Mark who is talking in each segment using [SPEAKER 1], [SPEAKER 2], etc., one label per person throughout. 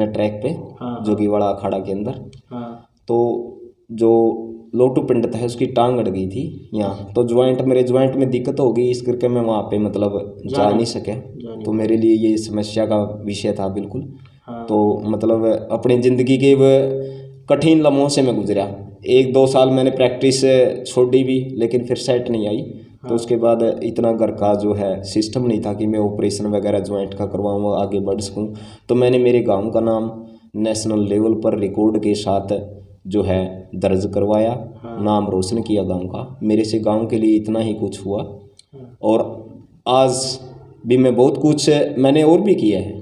[SPEAKER 1] मैं ट्रैक पे
[SPEAKER 2] हाँ,
[SPEAKER 1] जोगीवाड़ा अखाड़ा के अंदर।
[SPEAKER 2] हाँ,
[SPEAKER 1] तो जो लोटू पंडित है उसकी टांग अड़ गई थी यहाँ, तो मेरे ज्वाइंट में दिक्कत हो गई, इस करके मैं वहाँ पे मतलब जा नहीं सके। तो मेरे लिए ये समस्या का विषय था बिल्कुल।
[SPEAKER 2] हाँ,
[SPEAKER 1] तो मतलब अपनी ज़िंदगी के वो कठिन लम्हों से मैं गुजरा। 1-2 साल मैंने प्रैक्टिस छोड़ी भी, लेकिन फिर सेट नहीं आई। तो उसके बाद इतना घर का जो है सिस्टम नहीं था कि मैं ऑपरेशन वगैरह ज्वाइंट का करवाऊँ, आगे बढ़ सकूँ। तो मैंने मेरे गांव का नाम नेशनल लेवल पर रिकॉर्ड के साथ जो है दर्ज करवाया, नाम रोशन किया गांव का। मेरे से गांव के लिए इतना ही कुछ हुआ, और आज भी मैं बहुत कुछ मैंने और भी किया है।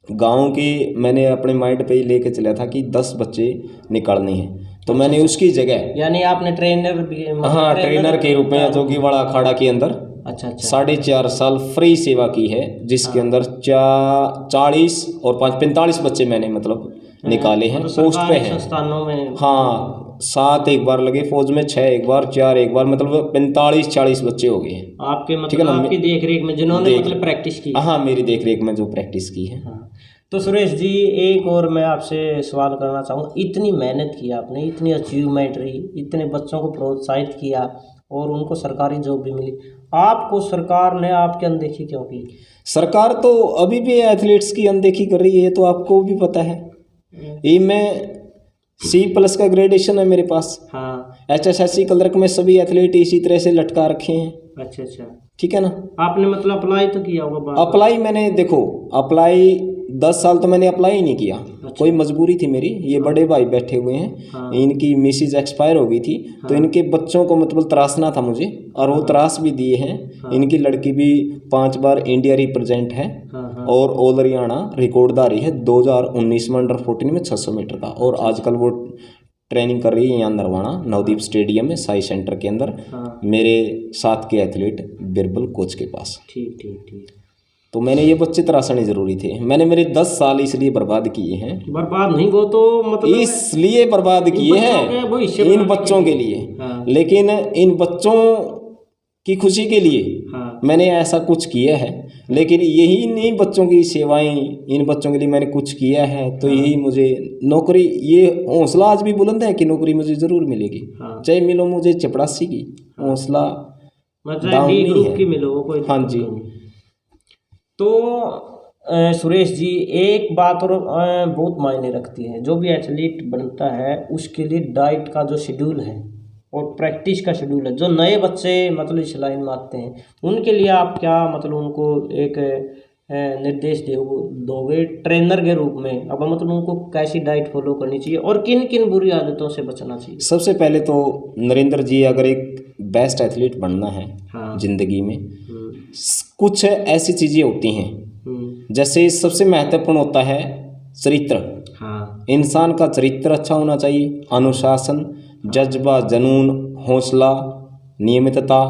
[SPEAKER 1] गांव के मैंने अपने माइंड पे ही लेके चला था कि 10 बच्चे निकालने हैं, तो मैंने उसकी जगह
[SPEAKER 2] यानी आपने ट्रेनर भी
[SPEAKER 1] हाँ ट्रेनर के रूप में जोगीवाड़ा अखाड़ा के अंदर
[SPEAKER 2] अच्छा
[SPEAKER 1] 4.5 साल फ्री सेवा की है, जिसके अंदर 40 और 45 बच्चे मैंने मतलब निकाले हैं। पोस्ट पे हैं
[SPEAKER 2] संस्थानों में।
[SPEAKER 1] हाँ 7 एक बार लगे फौज में, 6 एक बार, 4 एक बार, मतलब 45-40 बच्चे हो गए हैं
[SPEAKER 2] आपके
[SPEAKER 1] ठीक है
[SPEAKER 2] मतलब
[SPEAKER 1] ना,
[SPEAKER 2] आपकी देख रेख में जिन्होंने मतलब प्रैक्टिस की।
[SPEAKER 1] हाँ मेरी देख रेख में जो प्रैक्टिस की है।
[SPEAKER 2] तो सुरेश जी एक और मैं आपसे सवाल करना चाहूँगा, इतनी मेहनत की आपने, इतनी अचीवमेंट रही, इतने बच्चों को प्रोत्साहित किया और उनको सरकारी जॉब भी मिली, आपको सरकार ने आपकी अनदेखी क्यों की?
[SPEAKER 1] सरकार तो अभी भी एथलीट्स की अनदेखी कर रही है, तो आपको भी पता है। ये मैं C+ का ग्रेडेशन है मेरे पास।
[SPEAKER 2] हाँ,
[SPEAKER 1] HSSC क्लर्क में सभी एथलीट इसी तरह से लटका रखे हैं।
[SPEAKER 2] अच्छा अच्छा,
[SPEAKER 1] ठीक है ना।
[SPEAKER 2] आपने मतलब अप्लाई तो किया होगा?
[SPEAKER 1] अप्लाई मैंने देखो अप्लाई 10 साल तो मैंने अप्लाई ही नहीं किया। कोई मजबूरी थी मेरी। ये बड़े भाई बैठे हुए हैं, इनकी मिसेज एक्सपायर हो गई थी, तो इनके बच्चों को मतलब तराशना था मुझे, और वो तराश भी दिए हैं। इनकी लड़की भी 5 बार इंडिया रिप्रेजेंट है, और ऑल हरियाणा रिकॉर्डधारी है 2019 में अंडर-14 में 600 मीटर का। और आजकल वो ट्रेनिंग कर रही है यहाँ नरवाना नवदीप स्टेडियम में साई सेंटर के अंदर, मेरे साथ के एथलीट बिरबल कोच के पास।
[SPEAKER 2] ठीक ठीक ठीक।
[SPEAKER 1] तो मैंने ये बच्चे तराशने जरूरी थे। मैंने मेरे 10 साल इसलिए बर्बाद किए हैं।
[SPEAKER 2] बर्बाद नहीं, वो तो मतलब
[SPEAKER 1] इसलिए बर्बाद किए हैं इन बच्चों के लिए, लेकिन इन बच्चों की खुशी के लिए मैंने ऐसा कुछ किया है। लेकिन यही नहीं बच्चों की सेवाएं, इन बच्चों के लिए मैंने कुछ किया है, तो यही मुझे नौकरी, ये हौसला आज भी बुलंद है कि नौकरी मुझे ज़रूर मिलेगी, चाहे मिलो मुझे चपरासी की। हौसला डाउन नहीं है।
[SPEAKER 2] मिलो वो कोई।
[SPEAKER 1] हाँ जी।
[SPEAKER 2] तो सुरेश जी एक बात और बहुत मायने रखती है, जो भी एथलीट बनता है उसके लिए डाइट का जो शेड्यूल है और प्रैक्टिस का शेड्यूल है। जो नए बच्चे मतलब इस लाइन में आते हैं उनके लिए आप क्या मतलब उनको एक निर्देश दोगे ट्रेनर के रूप में? अब मतलब उनको कैसी डाइट फॉलो करनी चाहिए और किन किन बुरी आदतों से बचना चाहिए?
[SPEAKER 1] सबसे पहले तो नरेंद्र जी, अगर एक बेस्ट एथलीट बनना है जिंदगी में, कुछ ऐसी चीज़ें होती हैं, जैसे सबसे महत्वपूर्ण होता है चरित्र। इंसान का चरित्र अच्छा होना चाहिए, अनुशासन, जज्बा, जुनून, हौसला, नियमितता,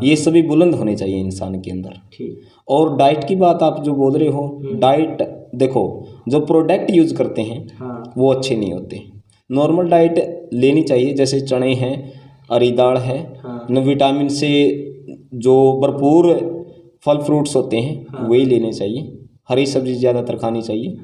[SPEAKER 1] ये सभी बुलंद होने चाहिए इंसान के अंदर। और डाइट की बात आप जो बोल रहे हो, डाइट देखो जो प्रोडक्ट यूज करते हैं वो अच्छे नहीं होते। नॉर्मल डाइट लेनी चाहिए, जैसे चने हैं, अरी दाल है, विटामिन से जो भरपूर फल फ्रूट्स होते हैं वही लेने चाहिए। हरी सब्जी ज़्यादातर खानी चाहिए।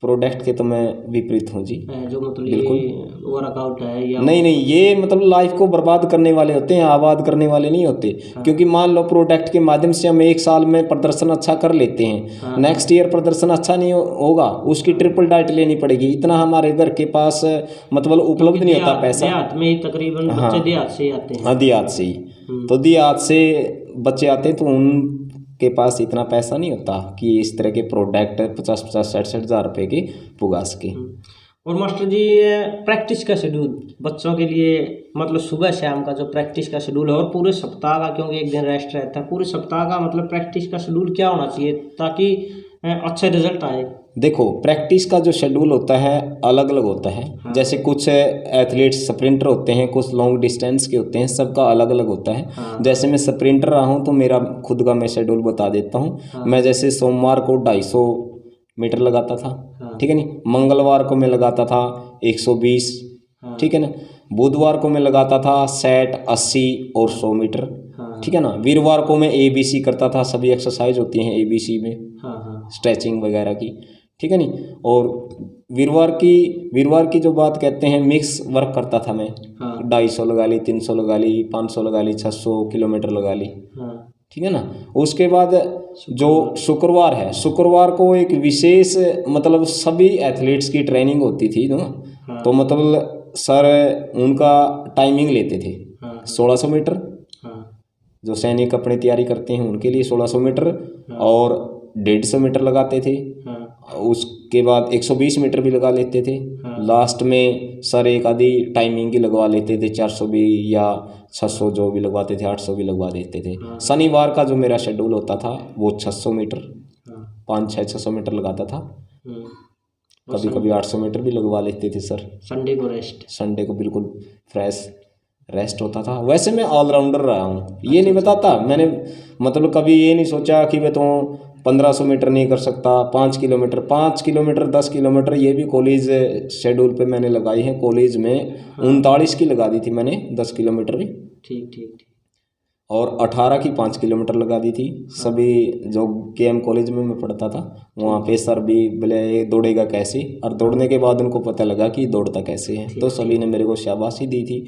[SPEAKER 1] प्रोडक्ट के तो मैं विपरीत हूँ जी,
[SPEAKER 2] जो मतलब
[SPEAKER 1] बिल्कुल
[SPEAKER 2] वर्कआउट है या
[SPEAKER 1] नहीं, ये मतलब लाइफ को बर्बाद करने वाले होते हैं, आबाद करने वाले नहीं होते। क्योंकि मान लो प्रोडक्ट के माध्यम से हम 1 साल में प्रदर्शन अच्छा कर लेते हैं, नेक्स्ट ईयर प्रदर्शन अच्छा नहीं होगा, उसकी ट्रिपल डाइट लेनी पड़ेगी। इतना हमारे घर के पास मतलब उपलब्ध नहीं होता पैसा।
[SPEAKER 2] देहात में ही तकरीबन बच्चे देहात से ही आते हैं।
[SPEAKER 1] हाँ देहात से ही, तो देहात से बच्चे आते हैं, तो उन के पास इतना पैसा नहीं होता कि इस तरह के प्रोडक्ट 50-50, 60-60 हज़ार रुपये के पुगा सके।
[SPEAKER 2] और मास्टर जी प्रैक्टिस का शेड्यूल बच्चों के लिए मतलब सुबह शाम का जो प्रैक्टिस का शेड्यूल है और पूरे सप्ताह का, क्योंकि एक दिन रेस्ट रहता है, पूरे सप्ताह का मतलब प्रैक्टिस का शेड्यूल क्या होना चाहिए ताकि अच्छे रिजल्ट आए? देखो
[SPEAKER 1] प्रैक्टिस का जो शेड्यूल होता है अलग अलग होता है। जैसे कुछ एथलीट्स स्प्रिंटर होते हैं, कुछ लॉन्ग डिस्टेंस के होते हैं, सबका अलग अलग होता है। जैसे मैं स्प्रिंटर रहा हूँ तो मेरा खुद का मैं शेड्यूल बता देता हूँ। मैं जैसे सोमवार को 250 मीटर लगाता था, ठीक है नहीं, मंगलवार को मैं लगाता था 120, ठीक है ना, बुधवार को मैं लगाता था 60, 80 और 100 मीटर, ठीक है ना। वीरवार को मैं ABC करता था, सभी एक्सरसाइज होती हैं ABC में, स्ट्रेचिंग वगैरह की, ठीक है नहीं। और वीरवार की जो बात कहते हैं, मिक्स वर्क करता था मैं। 250 लगा ली, 300 लगा ली, 500 लगा ली, 600 किलोमीटर लगा ली, ठीक है ना। उसके बाद जो शुक्रवार है, शुक्रवार को एक विशेष मतलब सभी एथलीट्स की ट्रेनिंग होती थी ना, तो मतलब सर उनका टाइमिंग लेते थे 1600 मीटर, जो सैनिक अपनी तैयारी करते हैं उनके लिए 1600 मीटर, और 150 मीटर लगाते थे। उसके बाद 120 मीटर भी लगा लेते थे। लास्ट में सर एक आधी टाइमिंग की लगवा लेते थे, 400 भी या 600 जो भी लगवाते थे, 800 भी लगवा देते थे। शनिवार का जो मेरा शेड्यूल होता था वो 600 मीटर, 500-600 मीटर लगाता था। कभी कभी 800 मीटर भी लगवा लेते थे सर। संडे को बिल्कुल फ्रेश रेस्ट होता था। वैसे मैं ऑलराउंडर रहा हूँ, ये नहीं बताता मैंने, मतलब कभी ये नहीं सोचा कि मैं तो 1500 मीटर नहीं कर सकता, 5 किलोमीटर 10 किलोमीटर, ये भी कॉलेज शेड्यूल पे मैंने लगाई है। कॉलेज में 39 की लगा दी थी मैंने, 10 किलोमीटर भी, ठीक, और 18 की 5 किलोमीटर लगा दी थी। सभी जो KM कॉलेज में मैं पढ़ता था वहाँ पे सर भी बोले दौड़ेगा कैसे, और दौड़ने के बाद उनको पता लगा कि दौड़ता कैसे है, तो सभी ने मेरे को शाबाशी दी थी।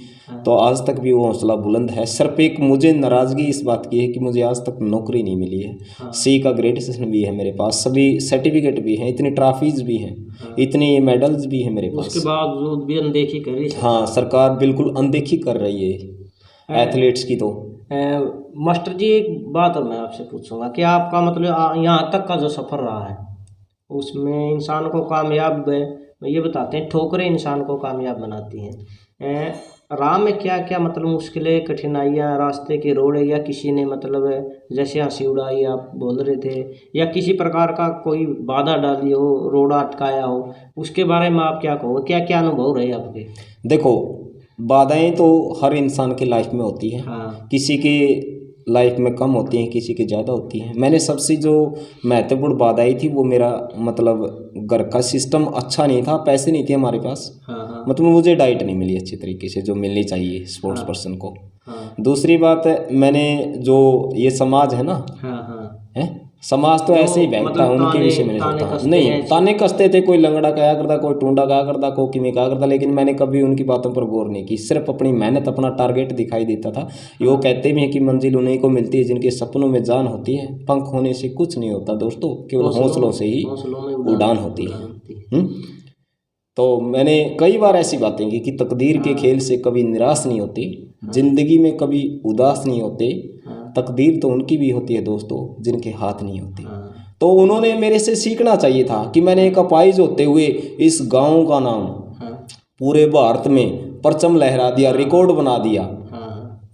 [SPEAKER 1] तो आज तक भी वो हौसला बुलंद है। सिर्फ एक मुझे नाराज़गी इस बात की है कि मुझे आज तक नौकरी नहीं मिली है। C का ग्रेजुएशन भी है मेरे पास, सभी सर्टिफिकेट भी हैं, इतनी ट्रॉफीज भी हैं, इतने मेडल्स भी हैं मेरे पास,
[SPEAKER 2] उसके बावजूद भी अनदेखी कर रही है।
[SPEAKER 1] हाँ, सरकार बिल्कुल अनदेखी कर रही है एथलीट्स की। तो
[SPEAKER 2] मास्टर जी एक बात और मैं आपसे पूछूंगा कि आपका मतलब यहाँ तक का जो सफ़र रहा है उसमें इंसान को कामयाब, ये बताते हैं ठोकरें इंसान को कामयाब बनाती हैं, राह में क्या क्या मतलब मुश्किलें, कठिनाइयाँ, रास्ते के रोड़े, या किसी ने मतलब जैसे हंसी उड़ाई आप बोल रहे थे, या किसी प्रकार का कोई बाधा डाली हो, रोड़ा अटकाया हो, उसके बारे में आप क्या कहोगे, क्या क्या अनुभव रहे आपके?
[SPEAKER 1] देखो, बाधाएं तो हर इंसान की लाइफ में होती हैं। किसी की लाइफ में कम होती हैं, किसी की ज़्यादा होती हैं। मैंने सबसे जो महत्वपूर्ण बाधाएं थी वो मेरा मतलब घर का सिस्टम अच्छा नहीं था, पैसे नहीं थे हमारे पास, मतलब मुझे डाइट नहीं मिली अच्छी तरीके से जो मिलनी चाहिए स्पोर्ट्स पर्सन को। दूसरी बात, मैंने जो ये समाज है ना, है समाज तो ऐसे ही बहता है, उनके विषय में नहीं सोचता। नहीं, ताने कसते थे, कोई लंगड़ा कहा करता, कोई टूंडा कहा करता, कोई किमी कहा करता, लेकिन मैंने कभी उनकी बातों पर गौर नहीं की। सिर्फ अपनी मेहनत, अपना टारगेट दिखाई देता था। वो कहते भी हैं कि मंजिल उन्हीं को मिलती है जिनके सपनों में जान होती है। पंख होने से कुछ नहीं होता दोस्तों, केवल हौसलों से ही उड़ान होती है। तो मैंने कई बार ऐसी बातें की कि तकदीर के खेल से कभी निराश नहीं होती, जिंदगी में कभी उदास नहीं होते। तकदीर तो उनकी भी होती है दोस्तों जिनके हाथ नहीं होते। तो उन्होंने मेरे से सीखना चाहिए था कि मैंने एक अपाहिज होते हुए इस गांव का नाम पूरे भारत में परचम लहरा दिया, रिकॉर्ड बना दिया।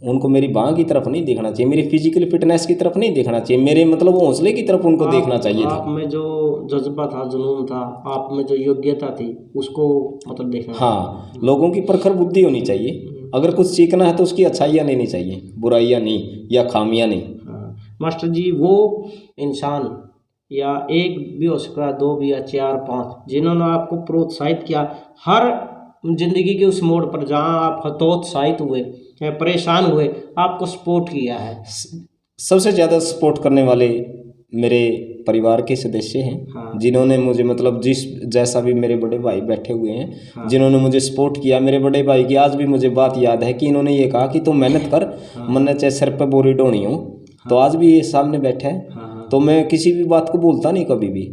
[SPEAKER 1] उनको मेरी बांह की तरफ नहीं देखना चाहिए, मेरी फिजिकल फिटनेस की तरफ नहीं देखना चाहिए, मेरे मतलब हौसले की तरफ उनको देखना चाहिए था।
[SPEAKER 2] आप में जो जज्बा था, जुनून था, आप में जो योग्यता थी, उसको मतलब देखना।
[SPEAKER 1] हाँ, लोगों की प्रखर बुद्धि होनी चाहिए। अगर कुछ सीखना है तो उसकी अच्छाइयाँ लेनी चाहिए, बुराइयाँ नहीं या खामियाँ नहीं।
[SPEAKER 2] मास्टर जी, वो इंसान या एक भी हो सकता, 2 भी या 4, 5, जिन्होंने आपको प्रोत्साहित किया हर जिंदगी के उस मोड़ पर जहाँ आप हतोत्साहित हुए, परेशान हुए, आपको सपोर्ट किया है?
[SPEAKER 1] सबसे ज़्यादा सपोर्ट करने वाले मेरे परिवार के सदस्य हैं। जिन्होंने मुझे मतलब जैसा भी मेरे बड़े भाई बैठे हुए हैं, जिन्होंने मुझे सपोर्ट किया। मेरे बड़े भाई की आज भी मुझे बात याद है कि इन्होंने ये कहा कि तुम मेहनत कर, मन चाहे सिर पर बोरी ढोनी हो। तो आज भी ये सामने बैठे हैं, तो मैं किसी भी बात को भूलता नहीं कभी भी,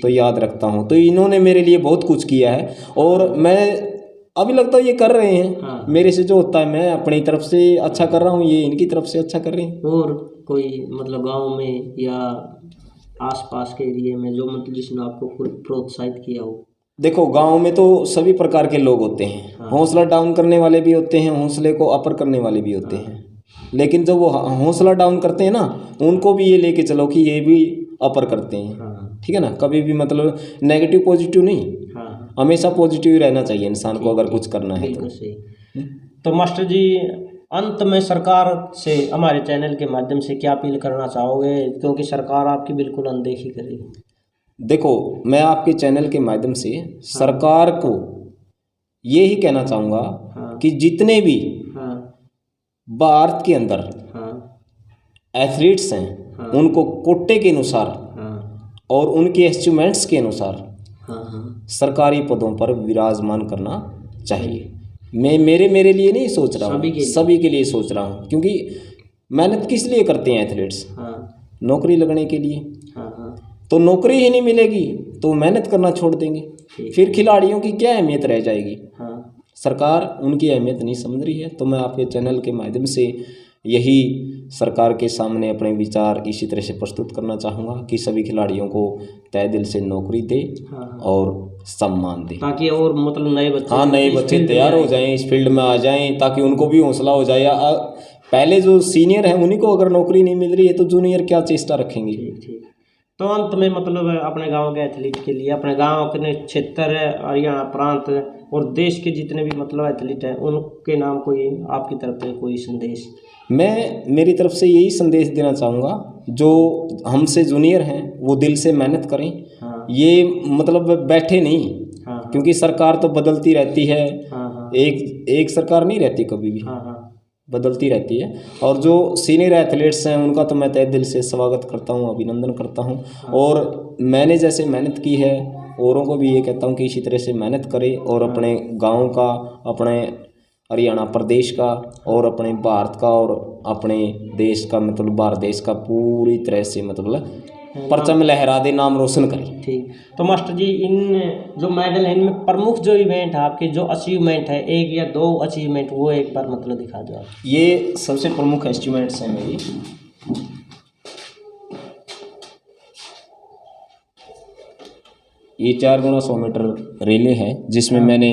[SPEAKER 1] तो याद रखता हूँ। तो इन्होंने मेरे लिए बहुत कुछ किया है, और मैं अभी लगता है ये कर रहे हैं। मेरे से जो होता है मैं अपनी तरफ से अच्छा कर रहा हूँ, ये इनकी तरफ से अच्छा कर रहे हैं।
[SPEAKER 2] और कोई मतलब गांव में या आसपास के एरिया में जो मतलब जिसने आपको प्रोत्साहित किया हो?
[SPEAKER 1] देखो, गांव में तो सभी प्रकार के लोग होते हैं। हौसला डाउन करने वाले भी होते हैं, हौसले को अपर करने वाले भी होते हैं। लेकिन जब वो हौसला डाउन करते हैं ना, उनको भी ये लेके चलो कि ये भी अपर करते हैं। ठीक है ना, कभी भी मतलब नेगेटिव पॉजिटिव नहीं, हमेशा पॉजिटिव रहना चाहिए इंसान को अगर कुछ करना है तो।
[SPEAKER 2] तो मास्टर जी, अंत में सरकार से हमारे चैनल के माध्यम से क्या अपील करना चाहोगे, क्योंकि सरकार आपकी बिल्कुल अनदेखी कर रही है?
[SPEAKER 1] देखो, मैं आपके चैनल के माध्यम से सरकार को ये ही कहना चाहूँगा कि जितने भी भारत के अंदर एथलीट्स हैं, उनको कोटे के अनुसार और उनके अचीवमेंट्स के अनुसार
[SPEAKER 2] हाँ हाँ
[SPEAKER 1] सरकारी पदों पर विराजमान करना चाहिए। मैं मेरे लिए नहीं सोच रहा हूँ, सभी के लिए सोच रहा हूँ, क्योंकि मेहनत किस लिए करते हैं एथलीट्स?
[SPEAKER 2] हाँ
[SPEAKER 1] नौकरी लगने के लिए।
[SPEAKER 2] हाँ हाँ
[SPEAKER 1] तो नौकरी ही नहीं मिलेगी तो मेहनत करना छोड़ देंगे, फिर खिलाड़ियों की क्या अहमियत रह जाएगी?
[SPEAKER 2] हाँ
[SPEAKER 1] सरकार उनकी अहमियत नहीं समझ रही है। तो मैं आपके चैनल के माध्यम से यही सरकार के सामने अपने विचार इसी तरह से प्रस्तुत करना चाहूँगा कि सभी खिलाड़ियों को तय दिल से नौकरी दे और सम्मान दे,
[SPEAKER 2] ताकि और मतलब नए बच्चे,
[SPEAKER 1] हाँ, नए बच्चे तैयार हो जाएं, इस फील्ड में आ जाएं, ताकि उनको भी हौसला हो जाए। पहले जो सीनियर हैं उन्हीं को अगर नौकरी नहीं मिल रही है तो जूनियर क्या चेष्टा रखेंगे?
[SPEAKER 2] ठीक। तो अंत में मतलब अपने गांव के एथलीट के लिए, अपने गांव के क्षेत्र हरियाणा प्रांत और देश के जितने भी मतलब एथलीट हैं उनके नाम कोई आपकी तरफ से कोई संदेश? मैं
[SPEAKER 1] मेरी तरफ से यही संदेश देना चाहूँगा, जो हमसे जूनियर हैं वो दिल से मेहनत करें।
[SPEAKER 2] हाँ
[SPEAKER 1] ये मतलब बैठे नहीं,
[SPEAKER 2] हाँ
[SPEAKER 1] क्योंकि सरकार तो बदलती रहती है।
[SPEAKER 2] हाँ
[SPEAKER 1] एक सरकार नहीं रहती कभी भी,
[SPEAKER 2] हाँ
[SPEAKER 1] बदलती रहती है। और जो सीनियर एथलीट्स हैं उनका तो मैं तहे दिल से स्वागत करता हूँ, अभिनंदन करता हूँ। और मैंने जैसे मेहनत की है औरों को भी ये कहता हूँ कि इसी तरह से मेहनत करें और अपने गांव का, अपने हरियाणा प्रदेश का और अपने भारत का और अपने देश का, मतलब भारत देश का पूरी तरह से मतलब परचम लहरा दे, नाम रोशन करें।
[SPEAKER 2] ठीक। तो मास्टर जी, इन जो मेडल है इनमें प्रमुख जो इवेंट है आपके, जो अचीवमेंट है, एक या दो अचीवमेंट, वो एक बार मतलब दिखा दो आप।
[SPEAKER 1] ये सबसे प्रमुख अचीवमेंट्स हैं मेरी। ये 4x100 मीटर रिले है जिसमें मैंने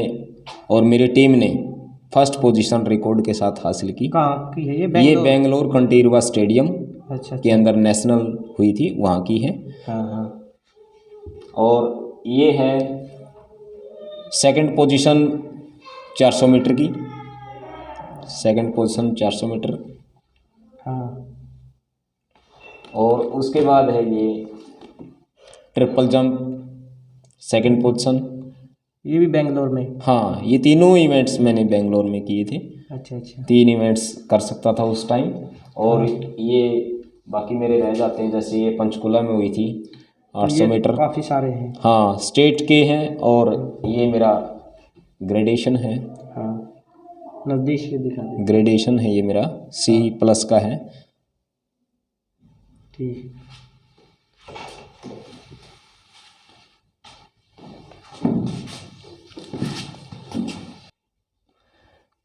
[SPEAKER 1] और मेरी टीम ने फर्स्ट पोजीशन रिकॉर्ड के साथ हासिल की।
[SPEAKER 2] कहाँ की है ये?
[SPEAKER 1] ये बेंगलोर कंटीरवा स्टेडियम
[SPEAKER 2] अच्छा
[SPEAKER 1] के अंदर नेशनल हुई थी, वहाँ की है।
[SPEAKER 2] हाँ हाँ।
[SPEAKER 1] और ये है सेकंड पोजीशन 400 मीटर की, सेकंड पोजीशन 400 मीटर।
[SPEAKER 2] हाँ।
[SPEAKER 1] और उसके बाद है ये ट्रिपल जंप सेकंड पोजीशन,
[SPEAKER 2] ये भी बेंगलोर में?
[SPEAKER 1] हाँ, ये तीनों इवेंट्स मैंने बेंगलोर में किए थे।
[SPEAKER 2] अच्छा।
[SPEAKER 1] 3 इवेंट्स कर सकता था उस टाइम। और ये बाकी मेरे रह जाते हैं, जैसे ये पंचकुला में हुई थी 800 मीटर।
[SPEAKER 2] काफ़ी सारे हैं।
[SPEAKER 1] हाँ, स्टेट के हैं। और ये मेरा ग्रेडेशन है।
[SPEAKER 2] हाँ, नज़दीक से दिखा दे।
[SPEAKER 1] ग्रेडेशन है ये मेरा, C+ का है।
[SPEAKER 2] ठीक।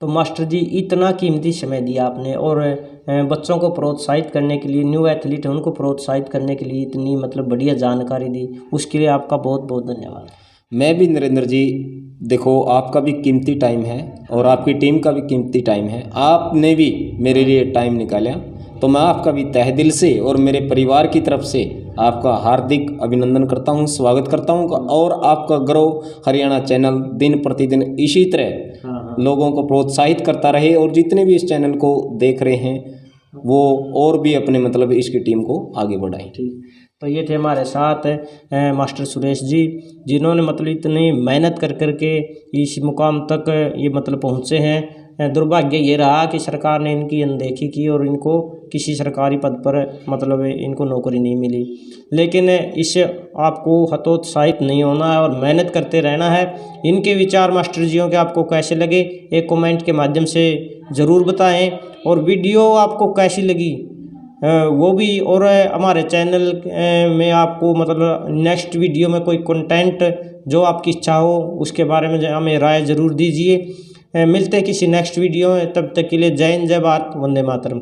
[SPEAKER 2] तो मास्टर जी, इतना कीमती समय दिया आपने और बच्चों को प्रोत्साहित करने के लिए, न्यू एथलीट है उनको प्रोत्साहित करने के लिए इतनी मतलब बढ़िया जानकारी दी, उसके लिए आपका बहुत बहुत धन्यवाद। मैं भी नरेंद्र जी, देखो आपका भी कीमती टाइम है और आपकी टीम का भी कीमती टाइम है, आपने भी मेरे लिए टाइम निकाला, तो मैं आपका भी तहे दिल से और मेरे परिवार की तरफ से आपका हार्दिक अभिनंदन करता हूं, स्वागत करता हूं। और आपका ग्रो हरियाणा चैनल दिन प्रतिदिन इसी तरह लोगों को प्रोत्साहित करता रहे और जितने भी इस चैनल को देख रहे हैं वो और भी अपने मतलब इसकी टीम को आगे बढ़ाएं। ठीक। तो ये थे हमारे साथ मास्टर सुरेश जी, जिन्होंने मतलब इतनी मेहनत कर करके इस मुकाम तक ये मतलब पहुँचे हैं। दुर्भाग्य ये रहा कि सरकार ने इनकी अनदेखी की और इनको किसी सरकारी पद पर मतलब इनको नौकरी नहीं मिली। लेकिन इससे आपको हतोत्साहित नहीं होना है और मेहनत करते रहना है। इनके विचार मास्टर जियों के आपको कैसे लगे एक कमेंट के माध्यम से ज़रूर बताएं, और वीडियो आपको कैसी लगी वो भी, और हमारे चैनल में आपको मतलब नेक्स्ट वीडियो में कोई कंटेंट जो आपकी इच्छा हो उसके बारे में हमें राय ज़रूर दीजिए। मिलते हैं किसी नेक्स्ट वीडियो में, तब तक के लिए जय हिंद, जय भारत, वंदे मातरम।